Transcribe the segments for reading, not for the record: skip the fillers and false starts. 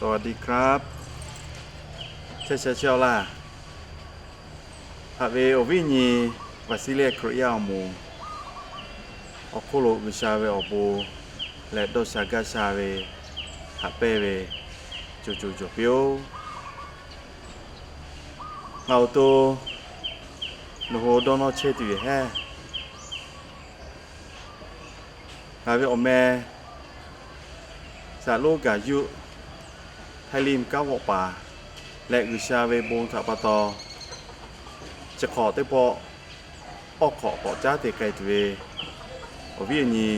สวัสดีครับเชเชลล่าฮาเวโอวินีวาซิเลครยามูอโคโลวิชาเวอบูและดชากาชาเวฮาเปเวจูเปียวเงาตัวโนโฮดอนอเชตุยแฮฮาเวโอเมสาลูกายุไทลิมก้าวป่าและวิชาเวบงถาปตอจะขอได้พอออกขอปอจ้าเตไกตัวอวิญี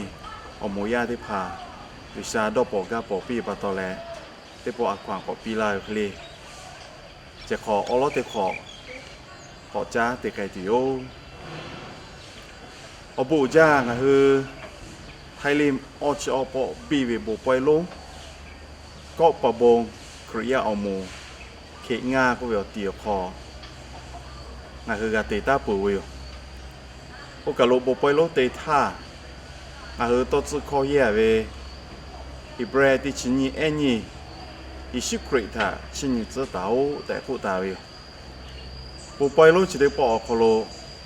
อโมยาได้พาวิชาดอปอกาปอปีปตอแลได้พออักขวางปอปีลายคลีจะขออลอเตขอปอจ้าเตไกติโออบูจ้างะคือไทลิมอชอปอปีเวโบปอยลงก็ปะบงคริยาอโมเขงาก็เวลเตียคอนั่นคือกาเตต้าปูวิวโอกาโลโบปอยโลเตท่านั่นคือตัวสุดคอเย่เวอิบราที่ชินีเอ็นีอิชิคริท่าชินีจะดาวแต่ผู้ดาวิวโบปอยโลจะได้ปอคโล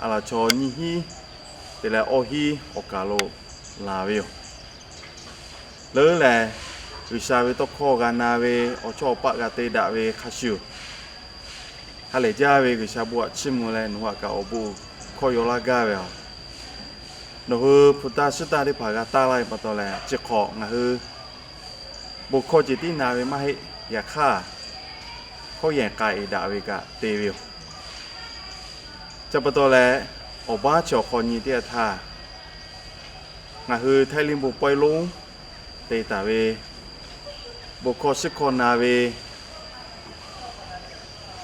อาลาชอนีฮีแต่ละโอฮีโอกาโลลาวิวเลื่อนแหละวิชาเวตโคกันนาเวอชอปะกาเตดาเวคาชิวฮัลเลจ้าเววิชาบัวชิมุเลนัวกาอบูคอยลากาเวนฮือพุทธสุตตาที่ผ่ากาตาไลปะตอแลจะขอนะฮือบุคคลจิตตินาเวมาให้อยากฆ่าเขาแย่งกายดาเวกาเตวิวจะปะตอแลอบ้าเฉาคอนีเตียท่านะฮือไทยลิมบุปอยลุงเตตาเวบุคคลสิคนนาเว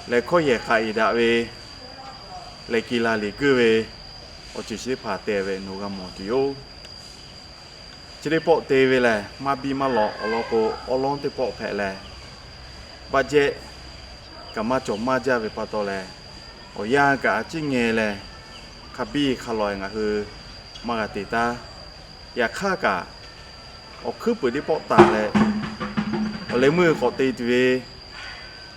และข้อแย่ขายดาเวและกีฬาลีกือเวอจิสิพาเตเวนูกามอติโอจะได้ปอเตเวแลมาบีมาหลอกอลโกอลองเตปอแผลแลบาเจกับมาจบมาจ้าเวปาโตแลอยางกะจิงเงแลคาบีคาลอยงะคือมากาติตาอยากฆ่ากะออกคือปืนที่ปอตาแลเลยมือขอตีตัว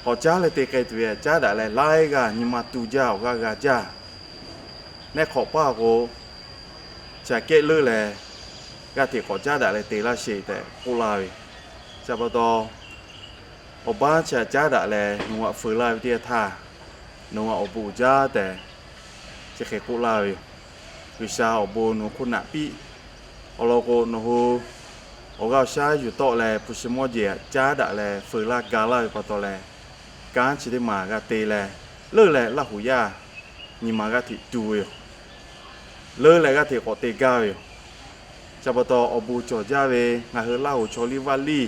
ขอจ้าเลยเตะไกตัวจ้าได้เลยไล่กันนิมาตูจ้ากากาจ้าในขอป้าโกจะเกลือเลยก็ที่ขอจ้าได้เลยเตะละเฉยแต่กูลายจะพอต่ออบบ้าจะจ้าได้เลยนัวฝืนลายเดียท่านัวอบูจ้าแต่จะแค่กูลายวิชาอบูนัวคุณนักปีอโลโกนัวโอกาสอยู่โตแลผู้ชมอเดียจ้าด่าแลฝืนลากาลาปตอแลการชิดมากาเตแลเลิกแลละหูยานิมากาติดูอยู่เลิกแลกาติโอเตกาอยู่จับตออบูจอจ้าเวงาเฮเล่าชอลิวาลี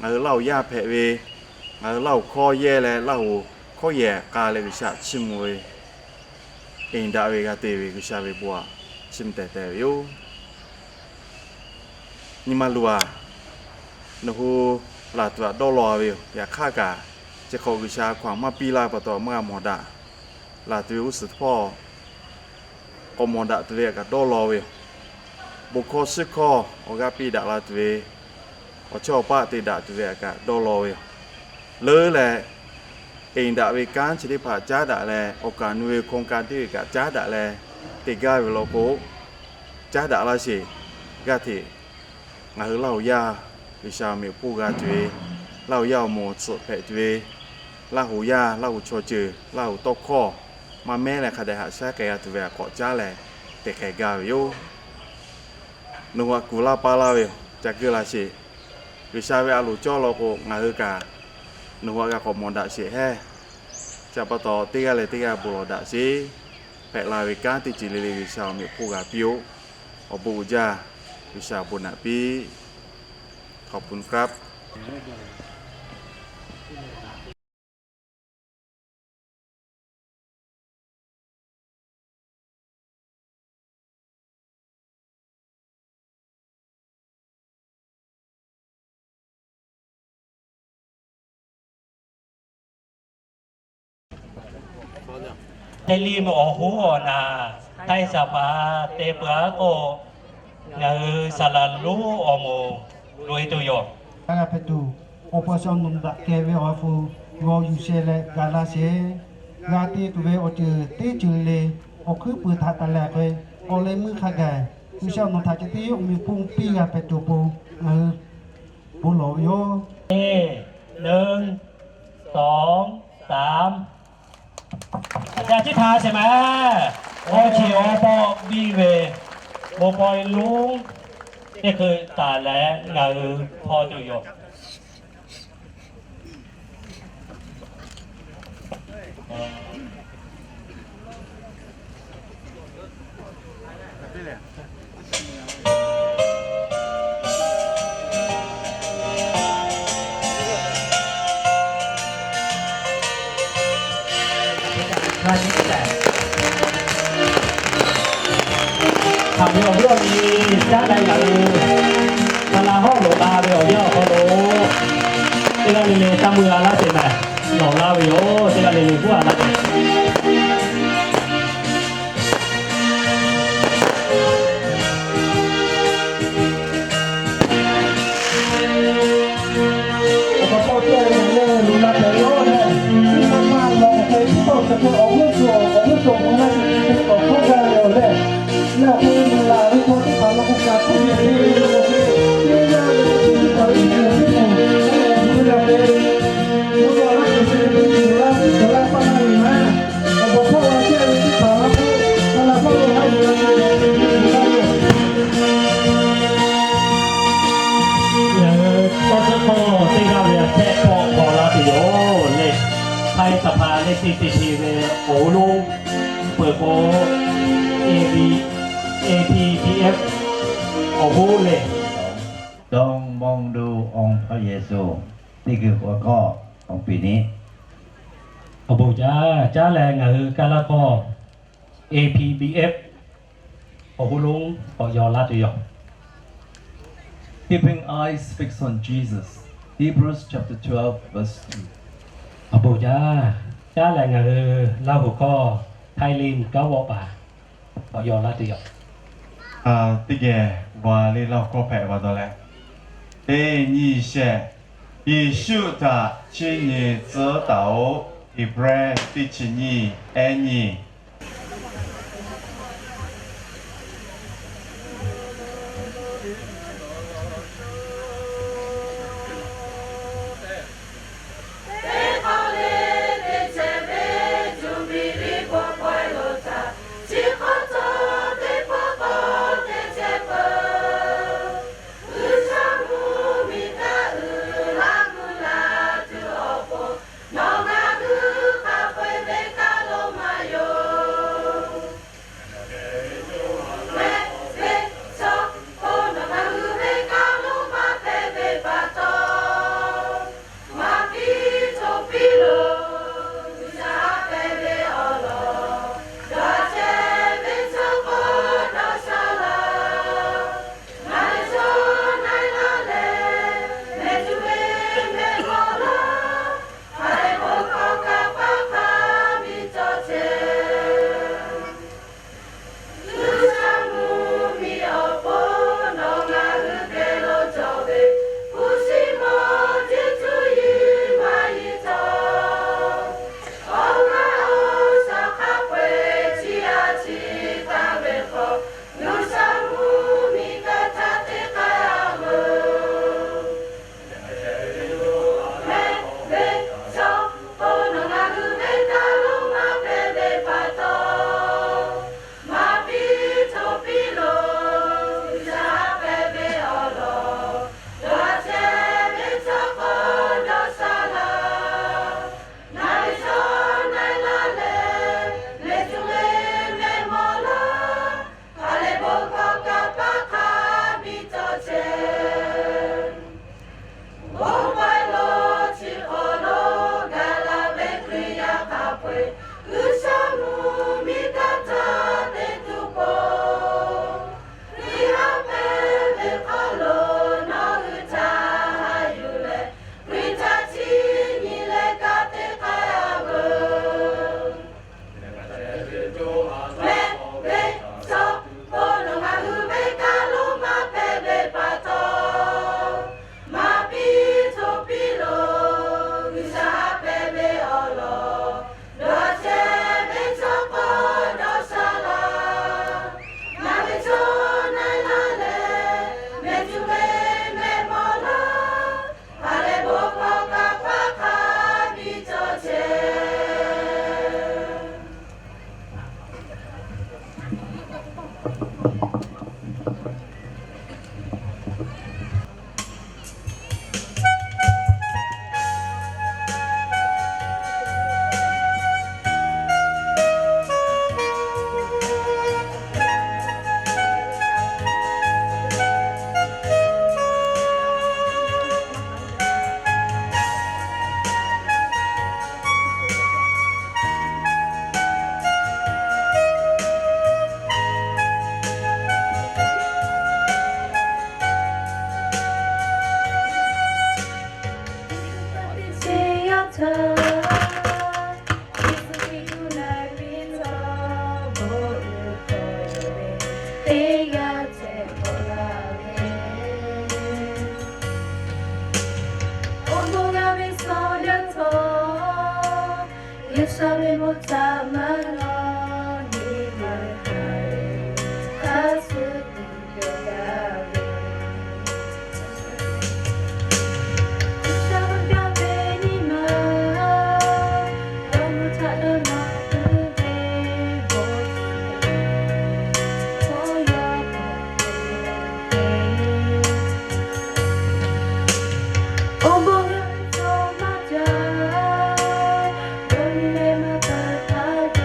งาเฮเล่ายาแพเวงาเฮเล่าข้อแย่แลเล่าข้อแย่กาเลวิชาชิมเวเองด่าเวกาเตเววิชาเวบัวชิมแต่อยู่นี่มาลัวนูฮูลาตัวดอลลาร์วิวอยากฆ่ากาจะขอวิชาความมาปีลาปต่อเมื่อมอดาลาตัวสุดพ่อก็มอดาตัวเรียกดอลลาร์วิวบุคคลสิคอโอกาปีดาลาตัวอชอบป้าตีดาตัวเรียกดอลลาร์วิวเลยแหละเองดาวิการชิลิผาจ้าดาแลโอกาสนุยโครงการที่กะจ้าดาแลติกาวิโลโกจ้าดาลาสิกาติงาคือเล่ายาวิชาเมียผู้กาจุยเล่ายาโมสดแผลจุยเล่าหูยาเล่าชัวจือเล่าตกข้อมาแม่แหละคดีหาชาแกยตัวเกาะจ้าแหละแต่แขกาวิโยนัวกูลาปาลาวิจากเกลาชิวิชาเวอาลูจ้อโลโกงาคือกานัวกาขมอนดาเสียแห่จะปต่อติกาเลยติกาบุโรดาชิแปะลาวิการติจิลิลิวิชาเมียผู้กาปิโยอบูจาวิชาบุญนาปีขอบคุณครับไทยลีมอหัวนาไทยสภาเตปราโกนาสลันรู้อโมรวยตุยอ Agapatu operation nunda keve ofu wo yusele galase gati tuwe oche te chule okhu pu tha tala ke ole mu khaga yusel no tha chiti mi pung pi ga petupo bu lo yo หนึ่งสองสามอาจารย์ทิทาใช่ไหมโอชีโอปอบีเวโมปอยลุงนี่คือตาและงาพอตัวโย 那你在ทำให้เรามีจ้าได้อย่างมาลาห้องหลงลาไปเอาเยอะเขาโลเจ้าเลยเลยตามมืออะไรเสร็จไหมหลงลาไปโอ้เจ้าเลยเลยผู้อะไรสภาเลขที่ทีเวโอลุงเปิดโป APPF โอ้โหเลยต้องมองดูองค์พระเยซูนี่คือหัวข้อของปีนี้ โอ้โหจ้าแรงการละข้อ APBF โอ้โหลุงปอยอรัดยอ Keeping eyes fixed on Jesus. Hebrews chapter 12 verse 2. โอ้โหจ้าแรงเล่าหัวข้อไทยลินก้าวป่าปอยอรัดยอတိကျဝါလေးလောက်ကောဖဲပါတော့လဲအေးညီရှက်ယေရှုတာချင်းညီဇောတောဣဘရတိချီညီအညီ 예수를 못 참아요 님을 하여 가슴 뛰어가네 샤운 뼈베니만 너무 차려 너그의 모습에 보여보게 오버해서 맞아 열리네 마다 다가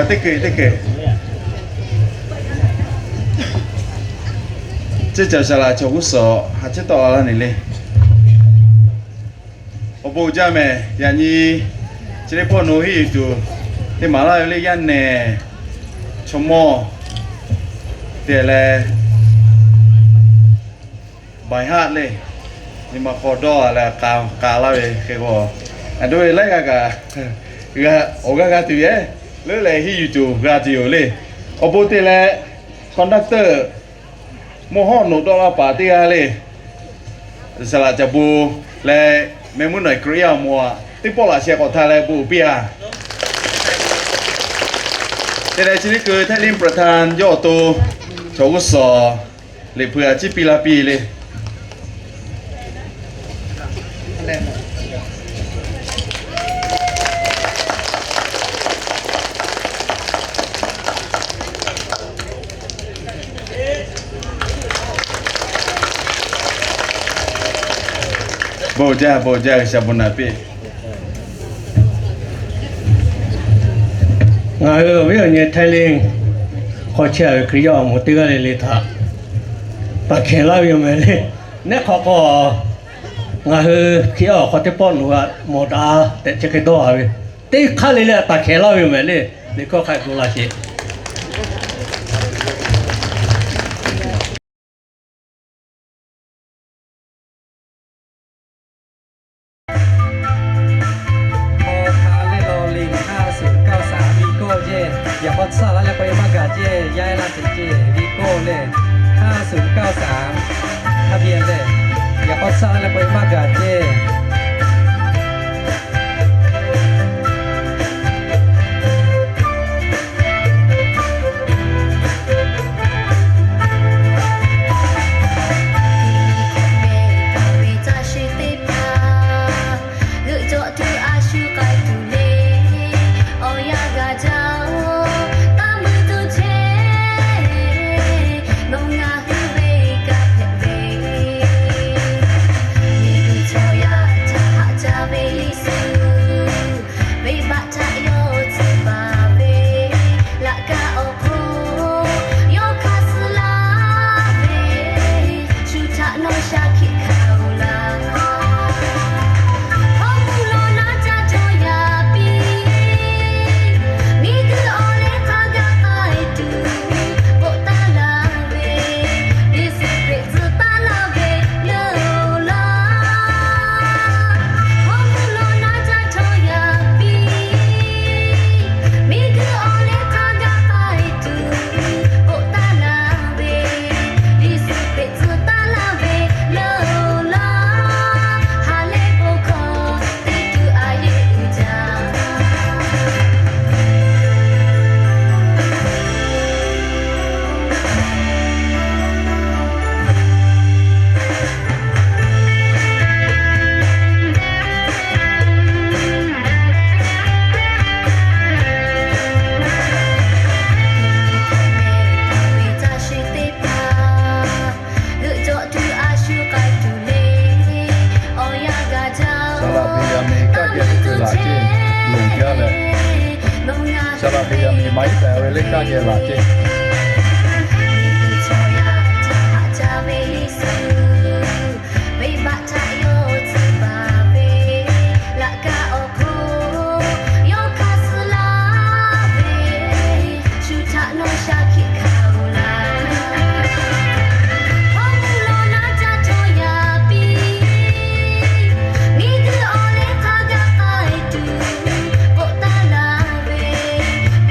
tích kỷ chứ chờ sao là cho cú sọ hạt chết to là này lên ô bố cha mẹ nhà nhi chỉ để bỏ nồi hi tu thì mà lại lấy ăn nè cho mò để là bài hát lên nhưng mà khó đo là cà la về cái거 anh đôi lấy cả cái từ ấy lấy lại hi tu ra tiêu lên ô bố thì là conductor mua họ nộp đô la bà tia lên sao là chả bù là mấy muốn nói Korea mua tiếp bỏ là xe có thay lại bù bia thế này chỉ cứ thay liênประธานย่อตัวชาวสอเลยเพื่อจิปีละปีเลยBoja siapa napi? Ngài bây giờ nhà Thái Lan họ chơi cái gì một tí cái này thà, ta khen lại với mình đi, nét họ có ngài khi ở họ tiếp bọn nữa một đá để chơi cái đó rồi, tí khai lại là ta khen lại với mình đi, để có khai cũng là gì.อย่าพอดซ่าแล้วไปมากาเจย้ายลาเจเจวิโก้เลย5093ทะเบียนเลยอย่าพอดซ่าแล้วไปมากาเจSalah dia mi mai ta le ka ye la che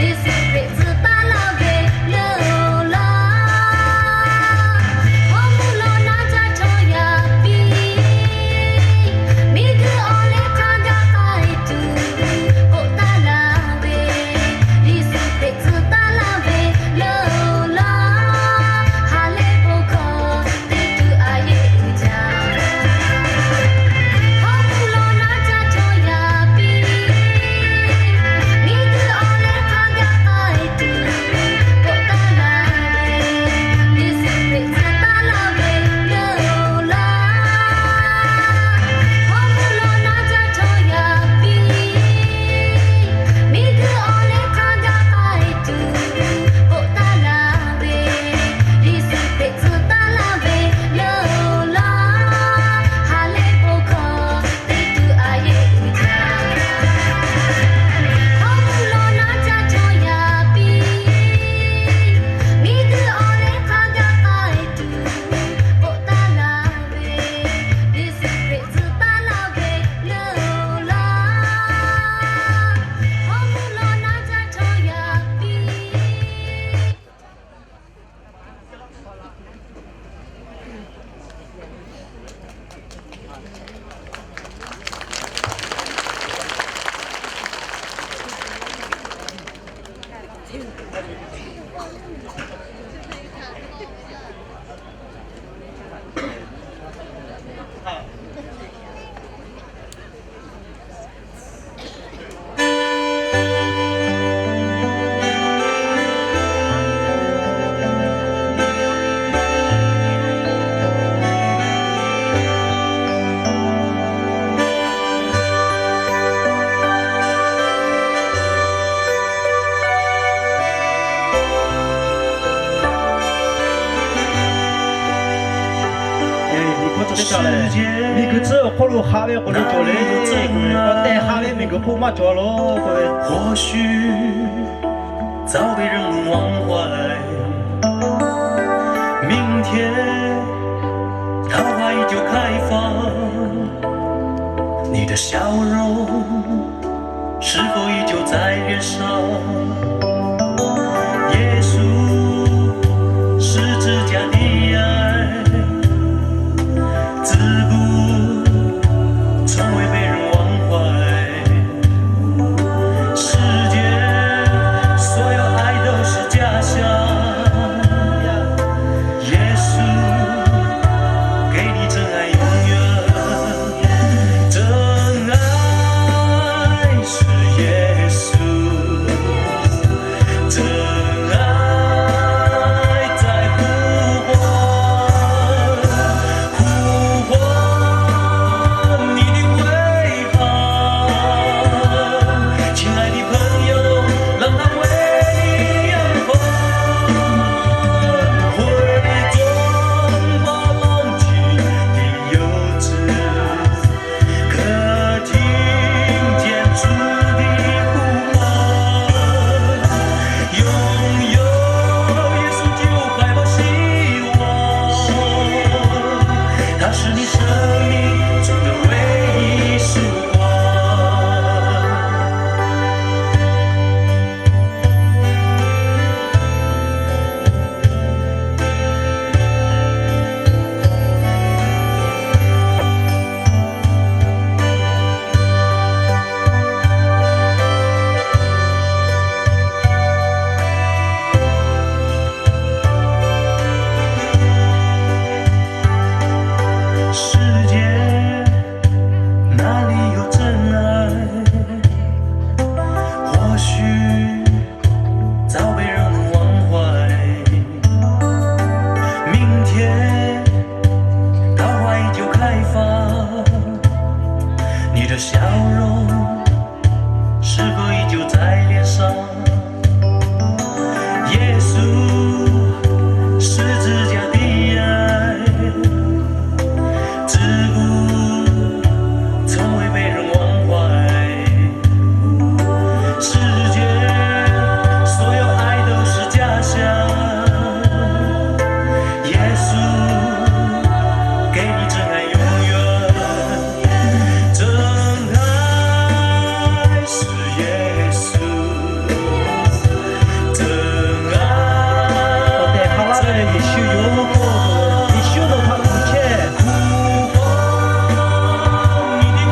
This is 个字葫芦哈位葫芦做嘞，我带哈位每个铺嘛做咯，各位。或许早被人忘怀，明天桃花依旧开放，你的笑容是否依旧在脸上？耶稣十字架的爱，自古从未被人忘怀。世间所有爱都是假象，耶稣给你真爱永远，真爱是耶稣，真爱在呼唤，呼唤你的回航，亲爱的朋友，让它为你扬帆，回转把浪迹的游子，可听见主的呼唤，拥有耶稣就怀抱希望，它是你生命中的唯一曙光。世界哪里有真爱？或许早被人忘怀。明天桃花依旧开放，你的笑容是否依旧在脸上？耶稣十字架的爱，自古从未被人忘怀。世间所有爱都是假象，耶稣给你真爱永远，真爱是耶稣，真我带哈拉的也修有过，你修到他不切，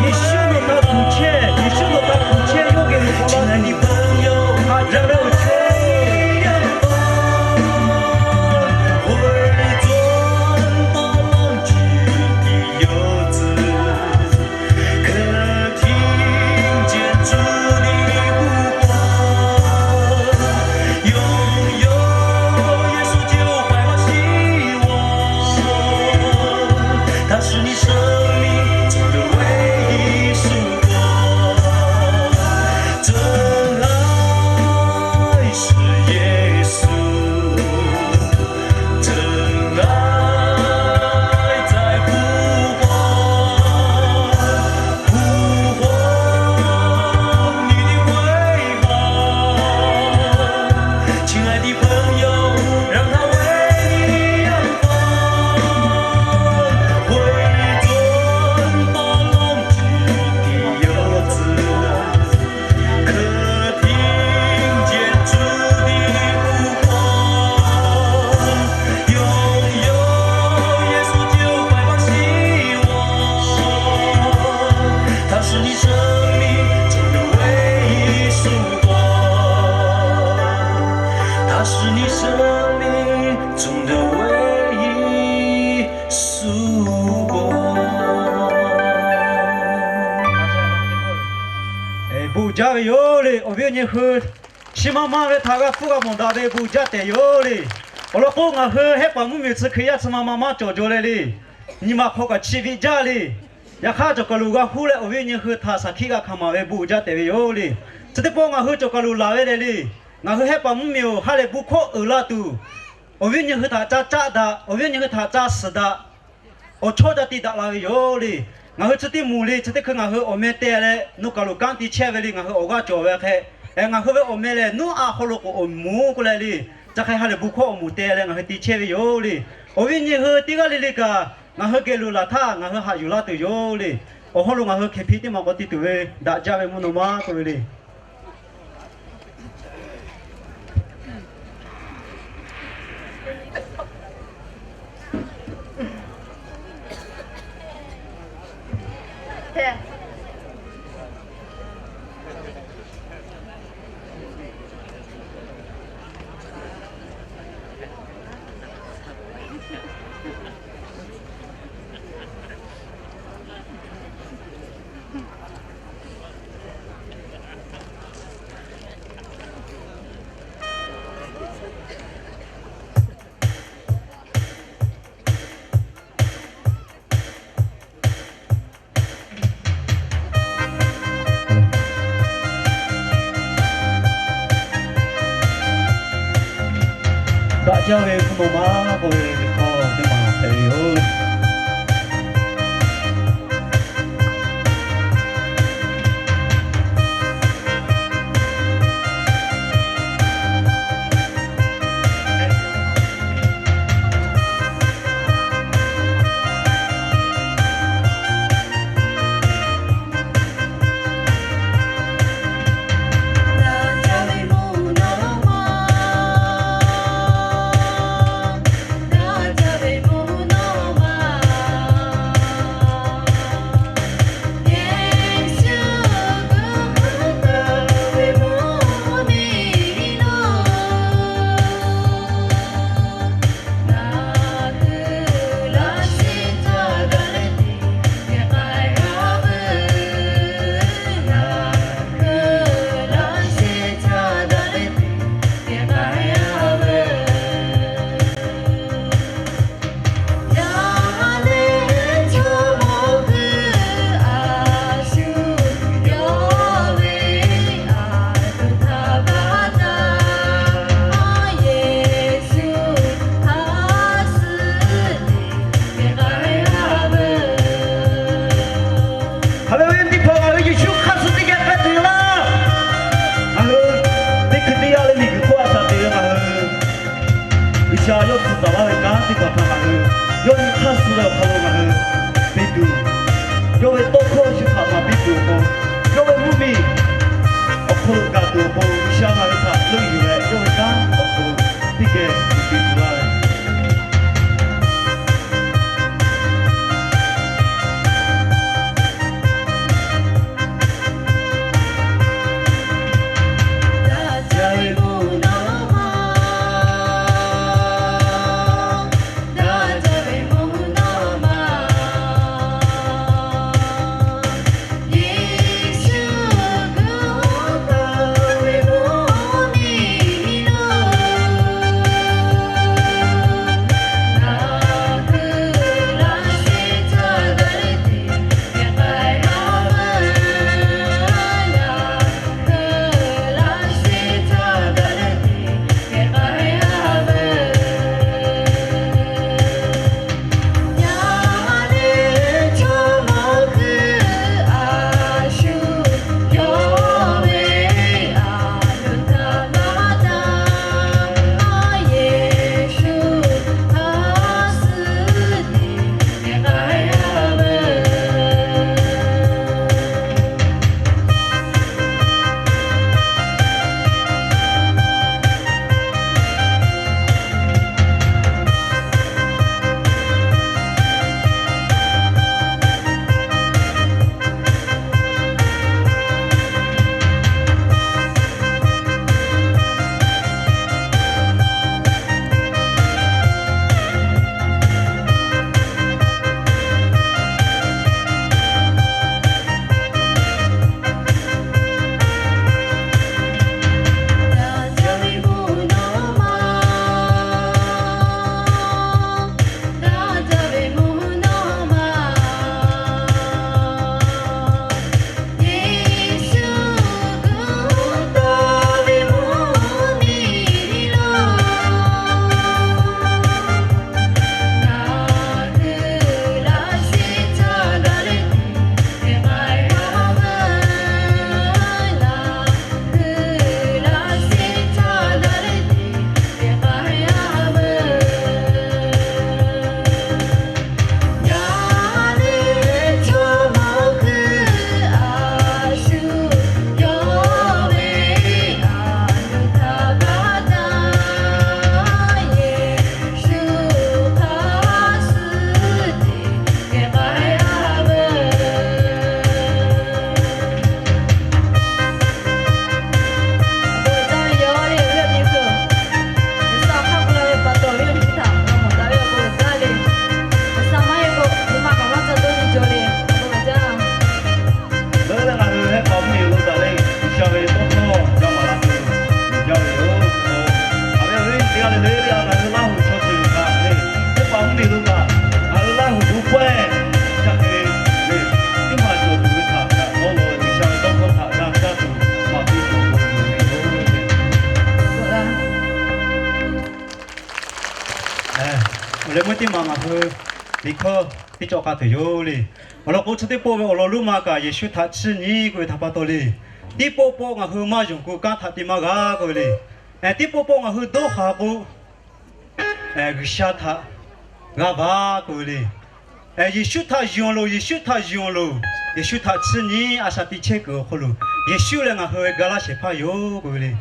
你修到他不切，你修到他不切，又给你哈拉的朋友，他让我切。回转把浪迹的游子，可听见主的呼唤，拥有耶稣就怀抱希望，它是你生命中的唯一曙光，真爱是耶稣，真爱在呼唤，呼唤你的回航，亲爱的朋友，让它为你扬帆，回转把浪迹的游子，可听见主的呼唤，拥有耶稣就怀抱希望，它是你生命中的唯一曙光，它是你生命中的唯一曙光。哎，不加的有嘞，我别你喝，起码妈的他个富个蒙大的不加的有嘞，我老公啊喝，还把我每次可以吃妈妈做做来嘞，你妈靠个吃比加嘞，呀看着个路个户嘞，我别你喝，他啥起个看嘛的不加的有嘞，这得帮我喝着个路拉来的嘞，我喝还把我没有，还来不靠饿了都，我别你喝他扎扎的，我别你喝他扎死的，我抄着地的拉有嘞。ငါဟချတိမူလေးချတိခငါဟအမေတဲလေနုကလုကန်တီချဲဝဲလေးငါဟဩကကြောဝဲခဲငါဟဝဲအမေလေနုအာခလုကိုအမူကလေလီจะใครหาเลยบุคคลอมูเตะเลยงาตีเชฟโยเลยโอวินยี่เฮติกาลิลิกางาเฮเกลูลาท่างาเฮหาอยู่ลาตัวโยเลยโอ้ฮลุงาเฮเคพิติมากติตัวเวดาจาเวมุนมาตัวเลยดาจาเวมุนมาโกเวขอติมาเตโย le mo ti ma ma hu li kho ti cho ka to yo le lo ko chute po lo lu ma ka Yesu tha chi ni ko tha pa to le ti po po nga hu ma jong ko ka tha ti ma ga ko le ti po po nga hu do kha ko gu sha tha ga ba ko le Yesu tha yon lo Yesu tha yon lo Yesu tha chi ni a sa ti che ko ko lo Yesu le nga hu ga la she pa yo ko le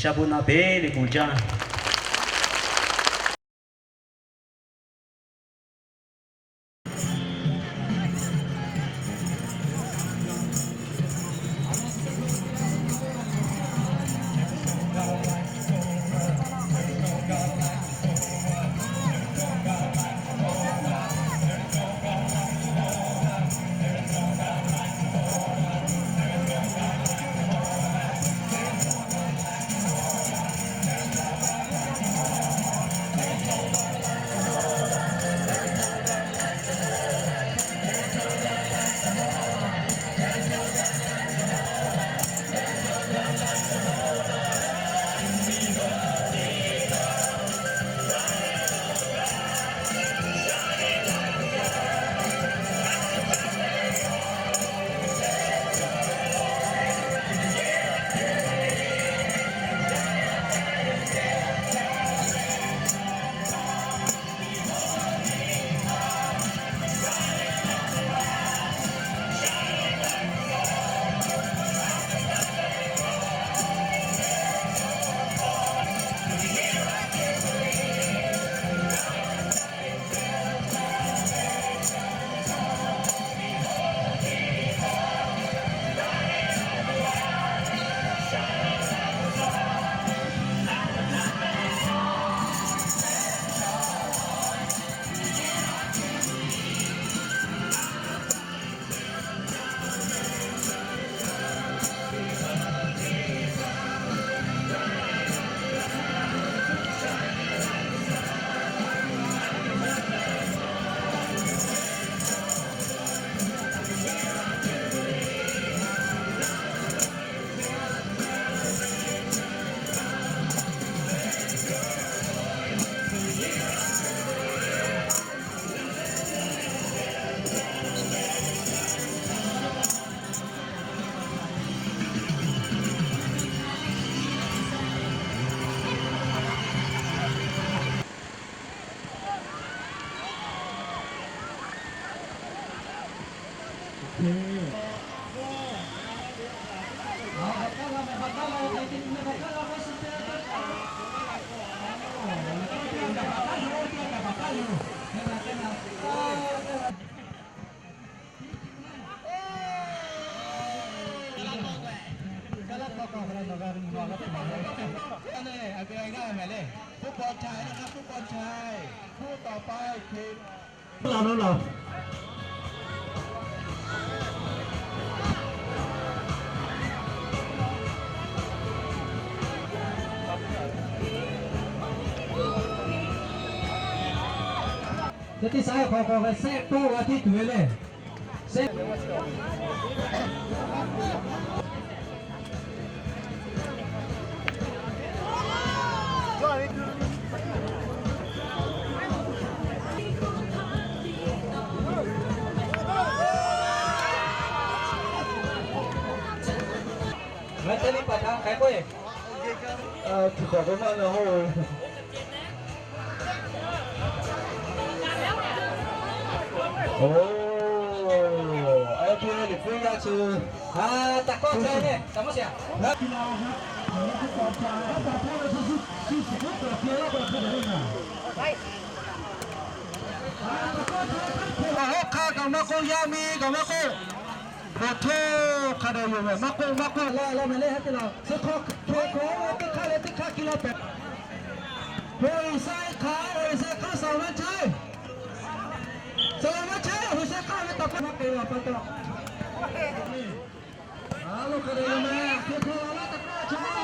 Shabuna bele kuja ฟุตบอลชายนะครับฟุตบอลชายคู่ต่อไปทีม เราที่ซ้ายขอไปแทรกโป้ว่าที่ถือเลยแทรกแล้วจะรีบประทางใครก็ยังขอไปมากนะโหโอ้ไอ้ที่นี่คุยกันชื่อตะก้อนใช่ไหมจำไม่ใช่กีฬาครับฟุตบอลชายแล้วแต่พวกเราที่สุดตัวเพียร์แล้วก็เป็นอะไรนะข้ากับมาโคยามีกับมาโคขอโทษข้าได้อยู่ไหมมาโคแล้วไม่เล่นให้เราสักข้อแค่ขอติดข้ากิโลเป็ดโอ้ยใส่ขาสาวมันใช่สาวมันใช่โอ้ยใส่ขาไม่ต้องมาเกลือปะต๊อกลูกข้าได้อยู่ไหมแค่ขอแล้วตะกร้าใช่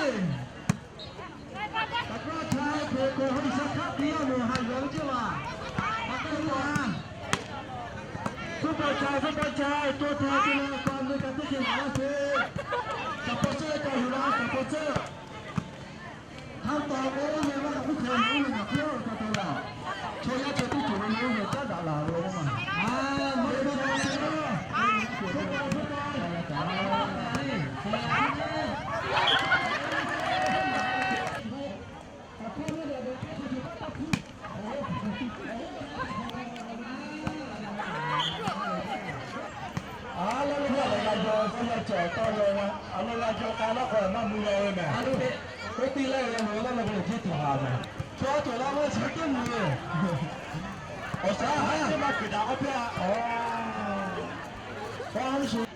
แค่ขอให้สักข้าเดียวหนูให้เยอะใช่ไหมฟุตบอลชายตัวแทนกีฬากรด้วยกันที่เขียนว่าคือสปอนเซอร์กับหัวหน้าสปอนเซอร์ทำต่อไปเลยว่าผู้เคยรู้หนักเที่ยวกับตัวเราโชว์ยาเจ็บที่จุดนี้เหตุการณ์ด่าเราเลยมั้งไม่ได้เลยฟุตบอลแล้วเพื่อนเราโยนเขาจะเจาะต้นเลยนะเอาเราโยนการแล้วคนมามือเราเลยแม่ไปตีเลยเลยมือแล้วเราไปที่ตัวหาแม่ชัวร์ตัวเราไม่ใช่ตัวมือโอ้สาหัสมาปิดเอาเพื่ออ๋อความสุข